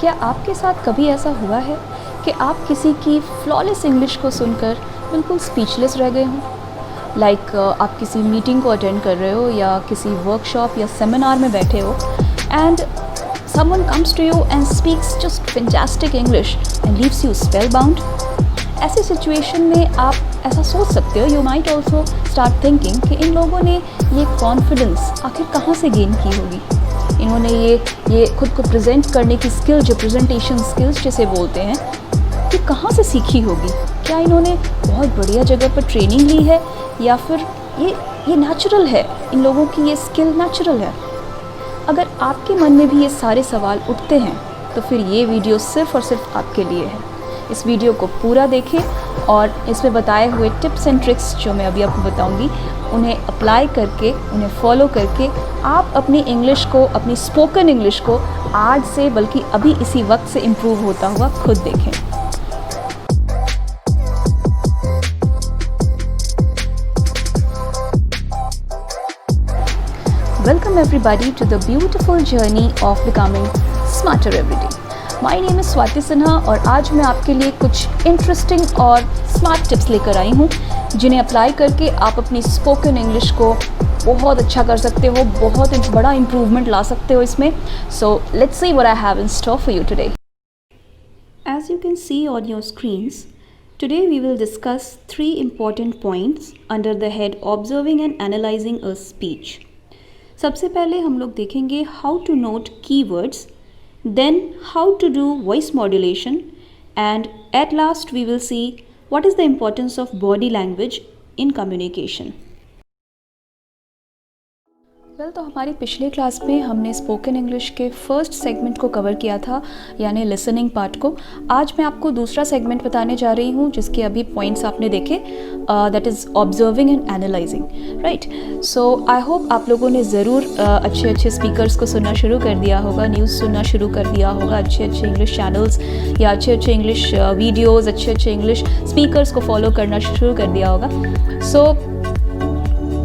क्या आपके साथ कभी ऐसा हुआ है कि आप किसी की फ्लॉलेस इंग्लिश को सुनकर बिल्कुल स्पीचलेस रह गए हों? लाइक आप किसी मीटिंग को अटेंड कर रहे हो या किसी वर्कशॉप या सेमिनार में बैठे हो and someone comes to you and speaks just fantastic English and leaves you spellbound. ऐसी सिचुएशन में आप ऐसा सोच सकते हो, you might also start thinking कि इन लोगों ने ये कॉन्फिडेंस आखिर कहाँ से गेन की होगी। इन्होंने ये खुद को प्रेजेंट करने की स्किल, जो प्रेजेंटेशन स्किल्स जिसे बोलते हैं, ये कहाँ से सीखी होगी। क्या इन्होंने बहुत बढ़िया जगह पर ट्रेनिंग ली है या फिर ये नेचुरल है, इन लोगों की ये स्किल नेचुरल है। अगर आपके मन में भी ये सारे सवाल उठते हैं तो फिर ये वीडियो सिर्फ़ और सिर्फ आपके लिए है। इस वीडियो को पूरा देखें और इसमें बताए हुए टिप्स एंड ट्रिक्स जो मैं अभी आपको बताऊंगी, उन्हें अप्लाई करके, उन्हें फॉलो करके आप अपनी इंग्लिश को, अपनी स्पोकन इंग्लिश को आज से बल्कि अभी इसी वक्त से इम्प्रूव होता हुआ खुद देखें। Welcome everybody to the beautiful journey of becoming smarter every day. My name is Swati Sinha और आज मैं आपके लिए कुछ इंटरेस्टिंग और स्मार्ट टिप्स लेकर आई हूँ जिन्हें अप्लाई करके आप अपनी स्पोकन इंग्लिश को बहुत अच्छा कर सकते हो, बहुत बड़ा इम्प्रूवमेंट ला सकते हो इसमें। So let's see what I have in store for you today. As you can see on your screens, today we will discuss 3 important points under the head observing and analyzing a speech. सबसे पहले हम लोग देखेंगे how to note keywords, then how to do voice modulation and at last we will see what is the importance of body language in communication. तो हमारी पिछले class में हमने स्पोकन इंग्लिश के फर्स्ट सेगमेंट को कवर किया था, यानी लिसनिंग पार्ट को। आज मैं आपको दूसरा सेगमेंट बताने जा रही हूँ जिसके अभी पॉइंट्स आपने देखे, that is observing and analysing, right. So I hope आप लोगों ने ज़रूर अच्छे अच्छे स्पीकर्स को सुनना शुरू कर दिया होगा, न्यूज़ सुनना शुरू कर दिया होगा, अच्छे अच्छे इंग्लिश चैनल्स या अच्छे अच्छे इंग्लिश वीडियोज़, अच्छे अच्छे इंग्लिश स्पीकर्स को फॉलो करना शुरू कर दिया होगा। सो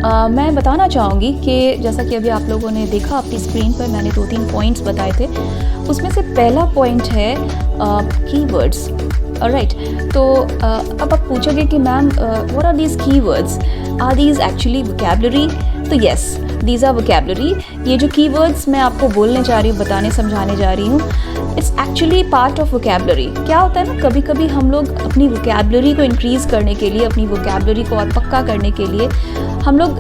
मैं बताना चाहूँगी कि जैसा कि अभी आप लोगों ने देखा अपनी स्क्रीन पर, मैंने 2-3 पॉइंट्स बताए थे। उसमें से पहला पॉइंट है कीवर्ड्स, ऑलराइट। तो अब आप पूछोगे कि ma'am what are these keywords, are these actually vocabulary? तो येस, दीज आर वोकैबुलरी। ये जो कीवर्ड्स मैं आपको बोलने जा रही हूँ, बताने समझाने जा रही हूँ, it's actually part of vocabulary. क्या होता है ना, कभी कभी हम लोग अपनी वोकैबुलरी को इंक्रीज़ करने के लिए, अपनी वोकैबुलरी को और पक्का करने के लिए हम लोग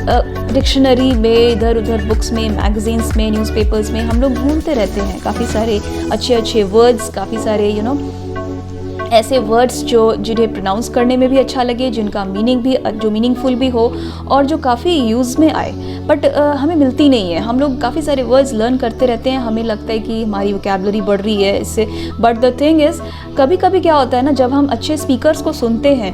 डिक्शनरी में, इधर उधर बुक्स में, मैगजीन्स में, न्यूज़पेपर्स में हम लोग ढूंढते रहते हैं काफ़ी सारे अच्छे अच्छे वर्ड्स, काफ़ी सारे ऐसे वर्ड्स जिन्हें प्रोनाउंस करने में भी अच्छा लगे, जिनका मीनिंग भी, जो मीनिंगफुल भी हो और जो काफ़ी यूज़ में आए, बट हमें मिलती नहीं है। हम लोग काफ़ी सारे वर्ड्स लर्न करते रहते हैं, हमें लगता है कि हमारी वोकैबुलरी बढ़ रही है इससे, बट द थिंग इज़ कभी कभी क्या होता है ना, जब हम अच्छे स्पीकर्स को सुनते हैं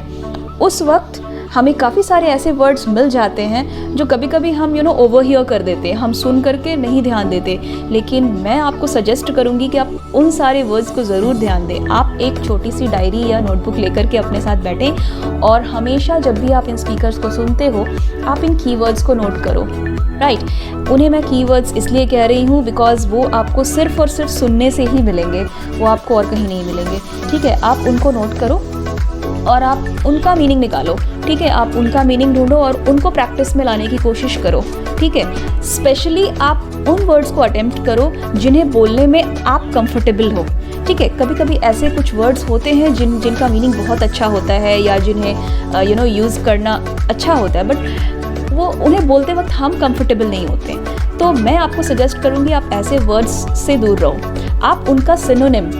उस वक्त हमें काफ़ी सारे ऐसे वर्ड्स मिल जाते हैं जो कभी कभी हम ओवरहियर कर देते हैं, हम सुन करके नहीं ध्यान देते। लेकिन मैं आपको सजेस्ट करूंगी कि आप उन सारे वर्ड्स को ज़रूर ध्यान दें। आप एक छोटी सी डायरी या नोटबुक लेकर के अपने साथ बैठें और हमेशा जब भी आप इन स्पीकर्स को सुनते हो, आप इन कीवर्ड्स को नोट करो, राइट। उन्हें मैं कीवर्ड्स इसलिए कह रही हूँ बिकॉज वो आपको सिर्फ और सिर्फ सुनने से ही मिलेंगे, वो आपको और कहीं नहीं मिलेंगे, ठीक है। आप उनको नोट करो और आप उनका मीनिंग निकालो, ठीक है। आप उनका मीनिंग ढूंढो और उनको प्रैक्टिस में लाने की कोशिश करो, ठीक है। स्पेशली आप उन वर्ड्स को अटेम्प्ट करो जिन्हें बोलने में आप कंफर्टेबल हो, ठीक है। कभी कभी ऐसे कुछ वर्ड्स होते हैं जिनका मीनिंग बहुत अच्छा होता है या जिन्हें यूज़ करना अच्छा होता है, बट वो उन्हें बोलते वक्त हम कंफर्टेबल नहीं होते। तो मैं आपको सजेस्ट करूँगी आप ऐसे वर्ड्स से दूर रहो। आप उनका सिनोनिम,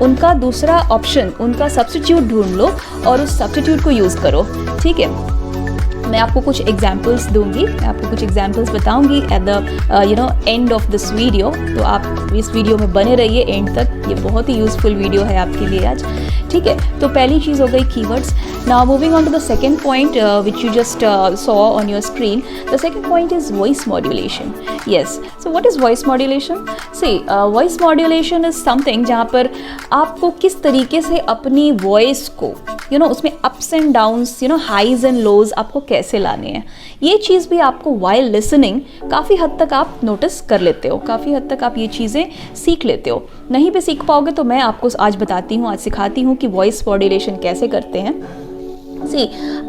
उनका दूसरा ऑप्शन, उनका सब्स्टिट्यूट ढूंढ लो और उस सब्स्टिट्यूट को यूज़ करो, ठीक है। मैं आपको कुछ एग्जाम्पल्स दूंगी, मैं आपको कुछ एग्जाम्पल्स बताऊंगी at the end of this video. तो आप इस वीडियो में बने रहिए एंड तक, ये बहुत ही यूज़फुल वीडियो है आपके लिए आज, ठीक है। तो पहली चीज़ हो गई keywords. Now moving on to the second point which you just saw on your screen. The second point is voice modulation. Yes, so what is voice modulation? See, voice modulation is something जहाँ पर आपको किस तरीके से अपनी voice को उसमें ups and downs, highs and lows आपको कैसे लाने हैं। ये चीज़ भी आपको वाइल लिसनिंग काफ़ी हद तक आप नोटिस कर लेते हो, काफ़ी हद तक आप ये चीज़ें सीख लेते हो। नहीं भी सीख पाओगे तो मैं आपको आज बताती हूँ, आज सिखाती हूँ कि वॉइस मॉड्यूलेशन कैसे करते हैं।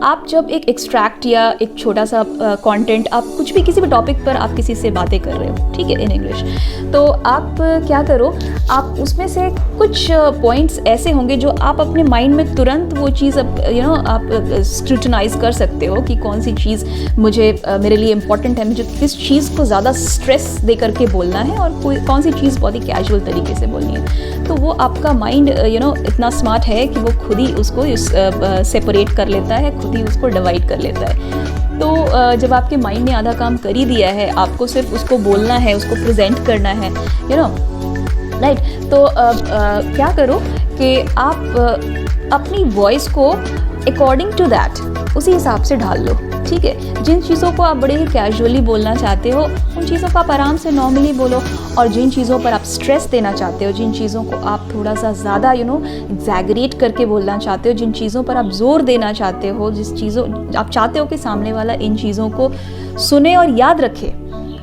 आप जब एक एक्सट्रैक्ट या एक छोटा सा कंटेंट, आप कुछ भी किसी भी टॉपिक पर आप किसी से बातें कर रहे हो, ठीक है, इन इंग्लिश, तो आप क्या करो, आप उसमें से कुछ पॉइंट्स ऐसे होंगे जो आप अपने माइंड में तुरंत वो चीज़ आप स्क्रूटनाइज कर सकते हो कि कौन सी चीज़ मेरे लिए इम्पॉर्टेंट है, मुझे किस चीज़ को ज़्यादा स्ट्रेस दे करके बोलना है और कौन सी चीज़ बहुत ही कैजुअल तरीके से बोलनी है। तो वो आपका माइंड इतना स्मार्ट है कि वो खुद ही उसको सेपरेट कर लेता है, खुद ही उसको डिवाइड कर लेता है। तो जब आपके माइंड ने आधा काम कर ही दिया है, आपको सिर्फ उसको बोलना है, उसको प्रेजेंट करना है, राइट। तो क्या करो कि आप अपनी वॉइस को अकॉर्डिंग टू दैट उसी हिसाब से ढाल लो, ठीक है। जिन चीज़ों को आप बड़े ही कैजुअली बोलना चाहते हो उन चीज़ों को आप आराम से नॉर्मली बोलो, और जिन चीज़ों पर आप स्ट्रेस देना चाहते हो, जिन चीज़ों को आप थोड़ा सा ज़्यादा एग्जैगरेट करके बोलना चाहते हो, जिन चीज़ों पर आप जोर देना चाहते हो, जिस चीज़ों आप चाहते हो कि सामने वाला इन चीज़ों को सुने और याद रखे,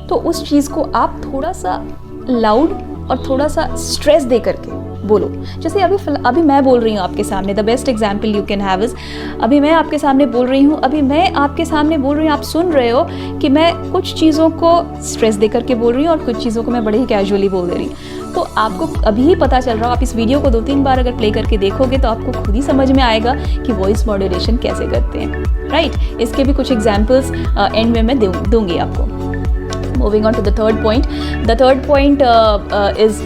तो उस चीज़ को आप थोड़ा सा लाउड और थोड़ा सा स्ट्रेस दे करके बोलो। जैसे अभी मैं बोल रही हूँ आपके सामने, the best example you can have is, अभी मैं आपके सामने बोल रही हूँ, आप सुन रहे हो कि मैं कुछ चीज़ों को स्ट्रेस दे करके बोल रही हूँ और कुछ चीज़ों को मैं बड़े ही कैजुअली बोल दे रही हूँ। तो आपको अभी ही पता चल रहा हो, आप इस वीडियो को 2-3 बार अगर प्ले करके देखोगे तो आपको खुद ही समझ में आएगा कि वॉइस मॉड्यूलेशन कैसे करते हैं, राइट। इसके भी कुछ एग्जाम्पल्स एंड में मैं दूंगी आपको। Moving on to the third point. The third point is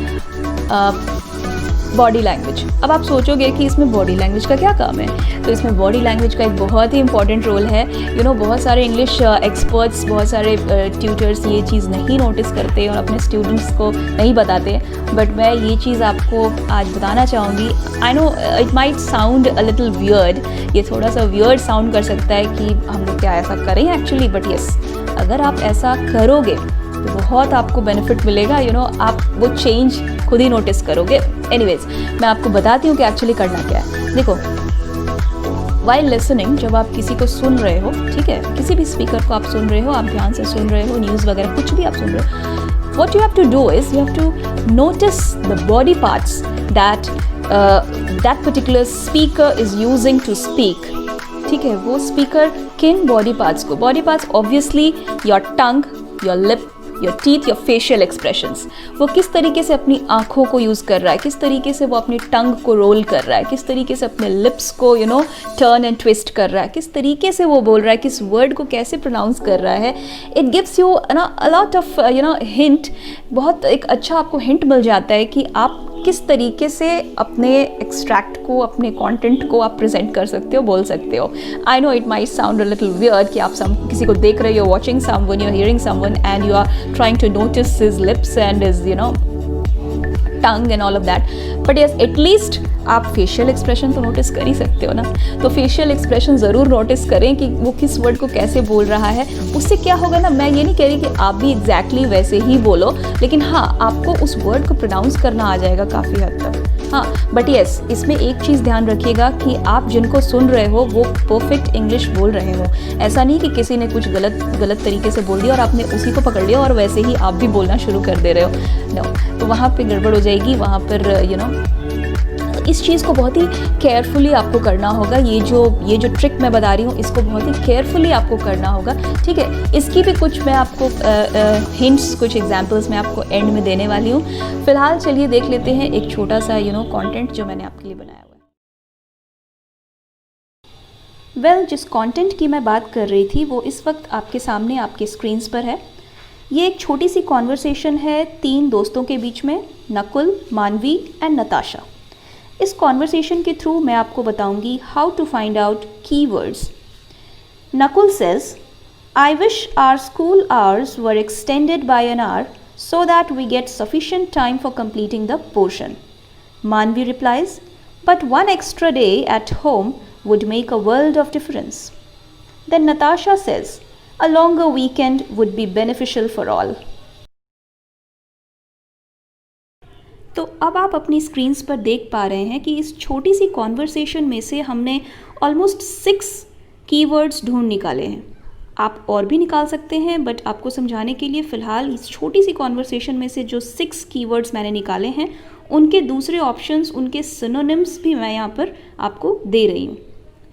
body language. अब आप सोचोगे कि इसमें बॉडी लैंग्वेज का क्या काम है, तो इसमें बॉडी लैंग्वेज का एक बहुत ही इंपॉर्टेंट रोल है। बहुत सारे इंग्लिश एक्सपर्ट्स, बहुत सारे ट्यूटर्स ये चीज़ नहीं नोटिस करते और अपने स्टूडेंट्स को नहीं बताते, बट मैं ये चीज़ आपको आज बताना चाहूँगी। आई know it might sound a little weird, ये थोड़ा सा वियर्ड साउंड कर सकता है कि हम लोग क्या ऐसा करें एक्चुअली, बट यस, अगर आप ऐसा करोगे तो बहुत आपको बेनिफिट मिलेगा। आप वो चेंज खुद ही नोटिस करोगे। एनीवेज, मैं आपको बताती हूँ कि एक्चुअली करना क्या है। देखो, वाइल लिसनिंग, जब आप किसी को सुन रहे हो, ठीक है, किसी भी स्पीकर को आप सुन रहे हो, आप ध्यान से सुन रहे हो, न्यूज़ वगैरह कुछ भी आप सुन रहे हो, what you have to do is you have to notice the body parts that that particular speaker is using to speak, ठीक है। वो स्पीकर किन बॉडी पार्ट्स को, body parts obviously your tongue, your lip, your teeth, your facial expressions, वो किस तरीके से अपनी आँखों को यूज़ कर रहा है, किस तरीके से वो अपनी टंग को रोल कर रहा है, किस तरीके से अपने लिप्स को टर्न एंड ट्विस्ट कर रहा है, किस तरीके से वो बोल रहा है, किस वर्ड को कैसे प्रोनाउंस कर रहा है। It gives you a lot of hint, बहुत एक अच्छा आपको हिंट मिल जाता है कि आप किस तरीके से अपने एक्सट्रैक्ट को, अपने कंटेंट को आप प्रेजेंट कर सकते हो, बोल सकते हो। I know it might sound a little weird कि आप किसी को देख रहे हो, watching someone, you are hearing someone and you are trying to notice his lips and his tongue and all of that, but yes, at least आप facial expression तो notice कर ही सकते हो ना। तो फेशियल एक्सप्रेशन ज़रूर नोटिस करें कि वो किस वर्ड को कैसे बोल रहा है। उससे क्या होगा ना, मैं ये नहीं कह रही कि आप भी एग्जैक्टली वैसे ही बोलो, लेकिन हाँ, आपको उस वर्ड को प्रोनाउंस करना आ जाएगा काफ़ी हद तक। हाँ, बट यस, इसमें एक चीज़ ध्यान रखिएगा कि आप जिनको सुन रहे हो वो परफेक्ट इंग्लिश बोल रहे हो। ऐसा नहीं कि किसी ने कुछ गलत तरीके से बोल दिया और आपने उसी को पकड़ लिया और वैसे ही आप भी बोलना शुरू कर दे रहे हो। नो, तो वहाँ पे गड़बड़ हो जाएगी। वहाँ पर इस चीज़ को बहुत ही केयरफुली आपको करना होगा। ये जो ट्रिक मैं बता रही हूँ, इसको बहुत ही केयरफुली आपको करना होगा, ठीक है। इसकी भी कुछ मैं आपको हिंट्स, कुछ एग्जांपल्स मैं आपको एंड में देने वाली हूँ। फिलहाल चलिए देख लेते हैं एक छोटा सा कंटेंट जो मैंने आपके लिए बनाया हुआ है। वेल, जिस कंटेंट की मैं बात कर रही थी वो इस वक्त आपके सामने आपके स्क्रीन्स पर है। ये एक छोटी सी कॉन्वर्सेशन है 3 दोस्तों के बीच में, नकुल, मानवी एंड नताशा। इस कॉन्वर्सेशन के थ्रू मैं आपको बताऊंगी how to find out keywords. Nakul says, I wish our school hours were extended by an hour so that we get sufficient time for completing the portion. Manvi replies, but one extra day at home would make a world of difference. Then Natasha says, a longer weekend would be beneficial for all. तो अब आप अपनी screens पर देख पा रहे हैं कि इस छोटी सी कॉन्वर्सेशन में से हमने ऑलमोस्ट 6 कीवर्ड्स ढूंढ निकाले हैं। आप और भी निकाल सकते हैं, बट आपको समझाने के लिए फ़िलहाल इस छोटी सी कॉन्वर्सेशन में से जो 6 कीवर्ड्स मैंने निकाले हैं उनके दूसरे ऑप्शंस, उनके सिनोनिम्स भी मैं यहाँ पर आपको दे रही हूँ।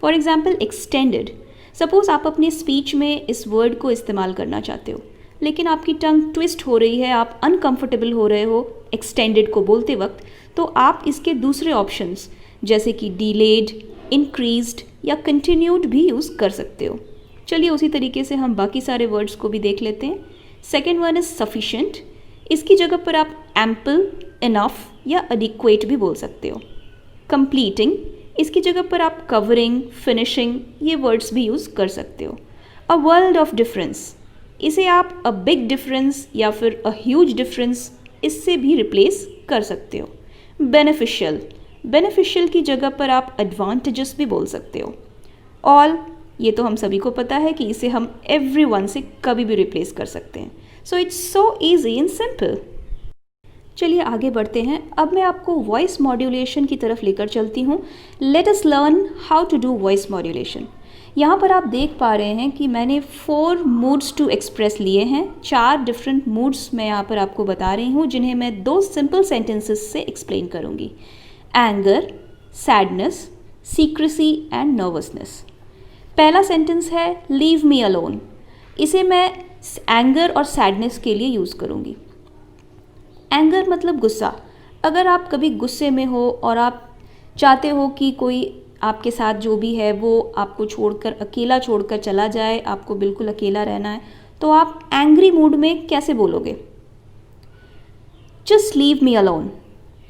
For example extended. सपोज़ आप अपनी स्पीच में इस वर्ड को इस्तेमाल करना चाहते हो, लेकिन आपकी टंग ट्विस्ट हो रही है, आप अनकंफर्टेबल हो रहे हो एक्सटेंडेड को बोलते वक्त, तो आप इसके दूसरे ऑप्शंस जैसे कि डिलेड, इंक्रीज्ड या कंटिन्यूड भी यूज़ कर सकते हो। चलिए उसी तरीके से हम बाकी सारे वर्ड्स को भी देख लेते हैं। Second one is sufficient. इसकी जगह पर आप एम्पल, इनफ या एडिक्वेट भी बोल सकते हो। कंप्लीटिंग, इसकी जगह पर आप कवरिंग, फिनिशिंग ये वर्ड्स भी यूज़ कर सकते हो। अ वर्ल्ड ऑफ डिफरेंस, इसे आप अ बिग डिफरेंस या फिर अ ह्यूज डिफरेंस इससे भी रिप्लेस कर सकते हो। बेनिफिशियल, बेनिफिशियल की जगह पर आप एडवांटेजेस भी बोल सकते हो। ऑल, ये तो हम सभी को पता है कि इसे हम एवरीवन से कभी भी रिप्लेस कर सकते हैं। So it's so easy and simple. चलिए आगे बढ़ते हैं। अब मैं आपको वॉइस मॉड्यूलेशन की तरफ लेकर चलती हूँ। Let us learn how to do voice modulation. यहाँ पर आप देख पा रहे हैं कि मैंने 4 मूड्स टू एक्सप्रेस लिए हैं। 4 डिफरेंट मूड्स मैं यहाँ पर आपको बता रही हूँ, जिन्हें मैं 2 सिंपल सेंटेंसेस से एक्सप्लेन करूँगी। Anger, sadness, secrecy and nervousness. पहला सेंटेंस है लीव मी अलोन। इसे मैं एंगर और सैडनेस के लिए यूज़ करूँगी। एंगर मतलब गुस्सा। अगर आप कभी गुस्से में हो और आप चाहते हो कि कोई आपके साथ जो भी है वो आपको छोड़कर, अकेला छोड़कर चला जाए, आपको बिल्कुल अकेला रहना है, तो आप एंग्री मूड में कैसे बोलोगे? Just leave me alone,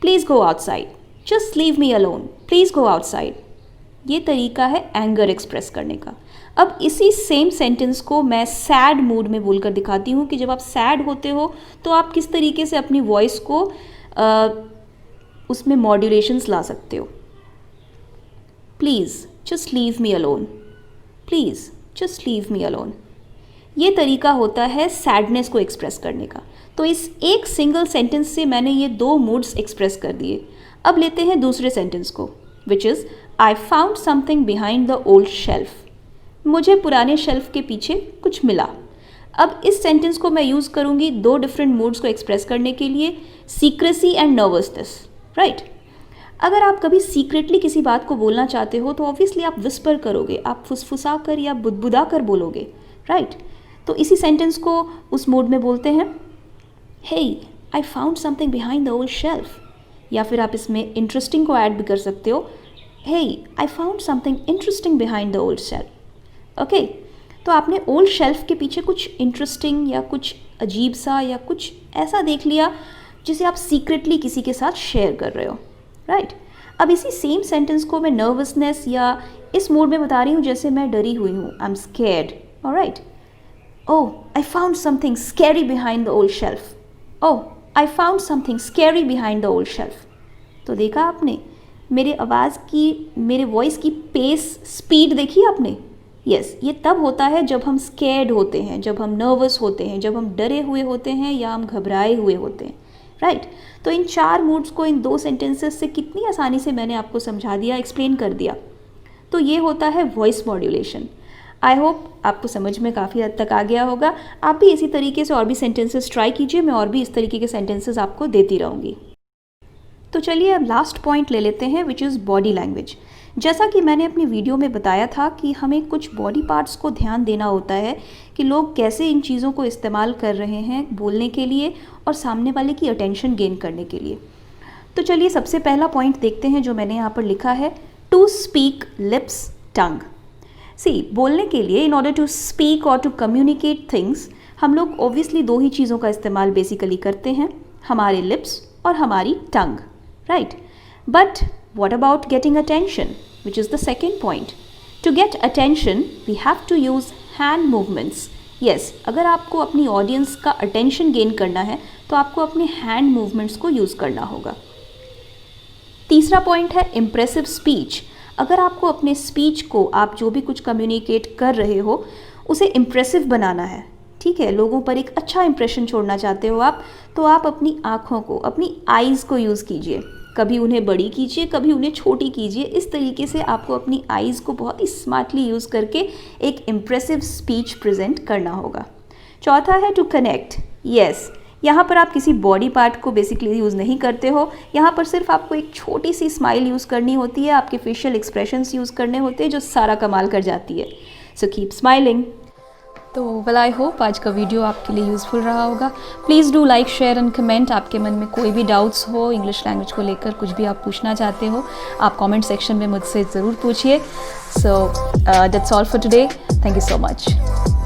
please go outside. Just leave me alone, please go outside. ये तरीका है एंगर एक्सप्रेस करने का। अब इसी सेम सेंटेंस को मैं सैड मूड में बोलकर दिखाती हूँ कि जब आप सैड होते हो तो आप किस तरीके से अपनी वॉइस को उसमें मॉड्यूलेशंस ला सकते हो। Please just leave me alone, please just leave me alone. ये तरीका होता है सैडनेस को एक्सप्रेस करने का। तो इस एक सिंगल सेंटेंस से मैंने ये 2 मूड्स एक्सप्रेस कर दिए। अब लेते हैं दूसरे सेंटेंस को, which is I found something behind the old shelf. मुझे पुराने शेल्फ के पीछे कुछ मिला। अब इस सेंटेंस को मैं यूज़ करूँगी 2 डिफरेंट मूड्स को एक्सप्रेस करने के लिए, सीक्रेसी एंड नर्वसनेस, राइट। अगर आप कभी सीक्रेटली किसी बात को बोलना चाहते हो तो ऑब्वियसली आप विस्पर करोगे, आप फुसफुसा कर या बुदबुदा कर बोलोगे, राइट। तो इसी सेंटेंस को उस मूड में बोलते हैं, hey I found something behind the old shelf. या फिर आप इसमें इंटरेस्टिंग को ऐड भी कर सकते हो, hey I found something interesting behind the old shelf. Okay, तो आपने ओल्ड शेल्फ के पीछे कुछ इंटरेस्टिंग या कुछ अजीब सा या कुछ ऐसा देख लिया जिसे आप सीक्रेटली किसी के साथ शेयर कर रहे हो, राइट। अब इसी सेम सेंटेंस को मैं नर्वसनेस या इस मूड में बता रही हूँ जैसे मैं डरी हुई हूँ, I am scared, alright. Oh I found something scary behind the old shelf. Oh I found something scary behind the old shelf. तो देखा आपने मेरे आवाज़ की, मेरे वॉइस की पेस, स्पीड देखी आपने? यस, ये तब होता है जब हम स्कैर्ड होते हैं, जब हम नर्वस होते हैं, जब हम डरे हुए होते हैं या हम घबराए हुए होते हैं, राइट। तो इन 4 मूड्स को इन 2 सेंटेंसेस से कितनी आसानी से मैंने आपको समझा दिया, एक्सप्लेन कर दिया। तो ये होता है वॉइस मॉड्यूलेशन। आई होप आपको समझ में काफ़ी हद तक आ गया होगा। आप भी इसी तरीके से और भी सेंटेंसेस ट्राई कीजिए, मैं और भी इस तरीके के सेंटेंसेस आपको देती रहूँगी। तो चलिए अब लास्ट पॉइंट ले लेते हैं, विच इज़ बॉडी लैंग्वेज। जैसा कि मैंने अपनी वीडियो में बताया था कि हमें कुछ बॉडी पार्ट्स को ध्यान देना होता है कि लोग कैसे इन चीज़ों को इस्तेमाल कर रहे हैं बोलने के लिए और सामने वाले की अटेंशन गेन करने के लिए। तो चलिए सबसे पहला पॉइंट देखते हैं जो मैंने यहाँ पर लिखा है, टू स्पीक लिप्स टंग। सी, बोलने के लिए, इन ऑर्डर टू स्पीक और टू कम्युनिकेट थिंग्स, हम लोग ऑब्वियसली 2 ही चीज़ों का इस्तेमाल बेसिकली करते हैं, हमारे लिप्स और हमारी tongue, right. But what about getting attention, which is the second point? To get attention, we have to use hand movements. Yes, अगर आपको अपनी ऑडियंस का अटेंशन गेन करना है तो आपको अपने हैंड मूवमेंट्स को यूज़ करना होगा। तीसरा पॉइंट है इम्प्रेसिव स्पीच। अगर आपको अपने स्पीच को, आप जो भी कुछ कम्युनिकेट कर रहे हो उसे इम्प्रेसिव बनाना है, ठीक है, लोगों पर एक अच्छा इंप्रेशन छोड़ना चाहते हो आप, तो आप अपनी आँखों को, अपनी आईज़ को यूज़ कीजिए। कभी उन्हें बड़ी कीजिए, कभी उन्हें छोटी कीजिए। इस तरीके से आपको अपनी आईज़ को बहुत ही स्मार्टली यूज़ करके एक इम्प्रेसिव स्पीच प्रेजेंट करना होगा। चौथा है टू कनेक्ट। यस, यहाँ पर आप किसी बॉडी पार्ट को बेसिकली यूज़ नहीं करते हो, यहाँ पर सिर्फ आपको एक छोटी सी स्माइल यूज़ करनी होती है, आपके फेशियल एक्सप्रेशंस यूज़ करने होते हैं जो सारा कमाल कर जाती है। So keep smiling. तो वेल आई होप आज का वीडियो आपके लिए यूज़फुल रहा होगा। Please do like, share and comment. आपके मन में कोई भी डाउट्स हो इंग्लिश लैंग्वेज को लेकर, कुछ भी आप पूछना चाहते हो, आप कमेंट सेक्शन में मुझसे ज़रूर पूछिए। So that's all for today. Thank you so much.